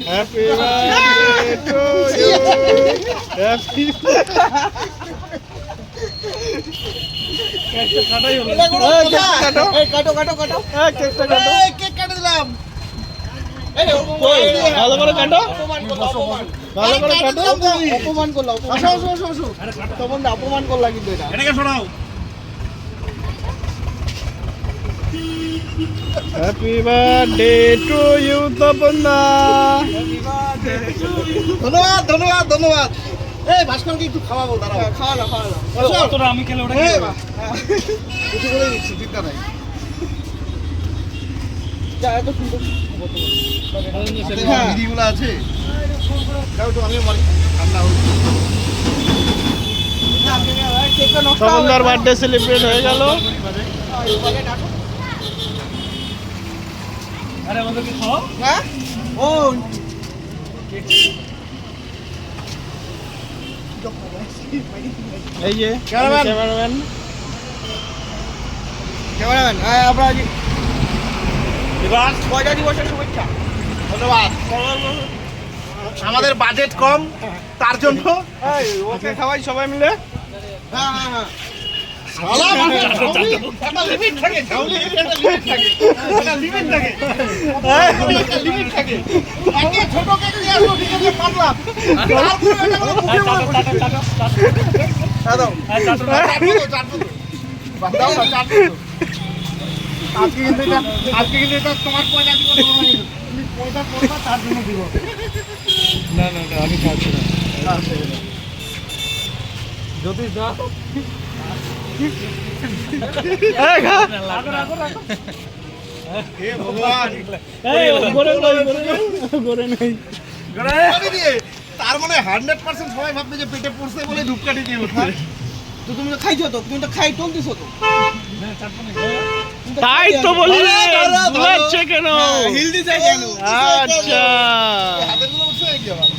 happy birthday to you happy কেকটা কাটাই হলো কাটো কাটো কাটো কেকটা কাটো কেক কেটে দিলাম ভালো করে কাটো ভালো করে কাটো অপমান করলা আসো আসো আসো আসো তখন অপমান করলা কিন্তু এটা এটাকে সরাও হ্যাপি বার্থডে টু ইউ তপনদা হ্যাপি বার্থডে টু ইউ ধন্যবাদ ধন্যবাদ ধন্যবাদ এই ভাস্করকে একটু খাওয়াবো দাঁড়াও খাওয়া দাও অতটা আমি খেলে ওটা কি কিছু করে দিচ্ছি চিন্তা নাই যা এত সুন্দর হ্যাঁ ভিডিওগুলো আছে দাও তো আমি মারি ঠান্ডা হচ্ছে তপনদার বার্থডে সেলিব্রেট হয়ে গেল আরে আমাদের কি খাও হ্যাঁ ও এই যে ক্যামেরাম্যান হ্যাঁ আপনারা পয়লা দিবসের শুভেচ্ছা ধন্যবাদ আমাদের বাজেট কম তার জন্য ওকে খাওয়াই সবাই মিলে হ্যাঁ হ্যাঁ হ্যাঁ একটা লিমিট থাকে একটা লিমিট থাকে একে ছোট কেক দিয়ে আসলো ঠিক আছে পারলাম আজকে কিন্তু এটা তোমার পয়সা দিব তুমি পয়সা করবা তার জন্য দিব না না না আমি খাচ্ছি না যদি দাও তার মানে 100% সবাই ভাববে যে পেটে পড়ছে বলে ধূপকাঠি দিয়ে উঠবে তো তুমি তো খাইছো তো তুমি তো খাই টল দিছো তো তাই তো বলি বুঝাচ্ছে কেন হিলদি চাই কেন আচ্ছা হাতের গুলো উঠছে কি আবার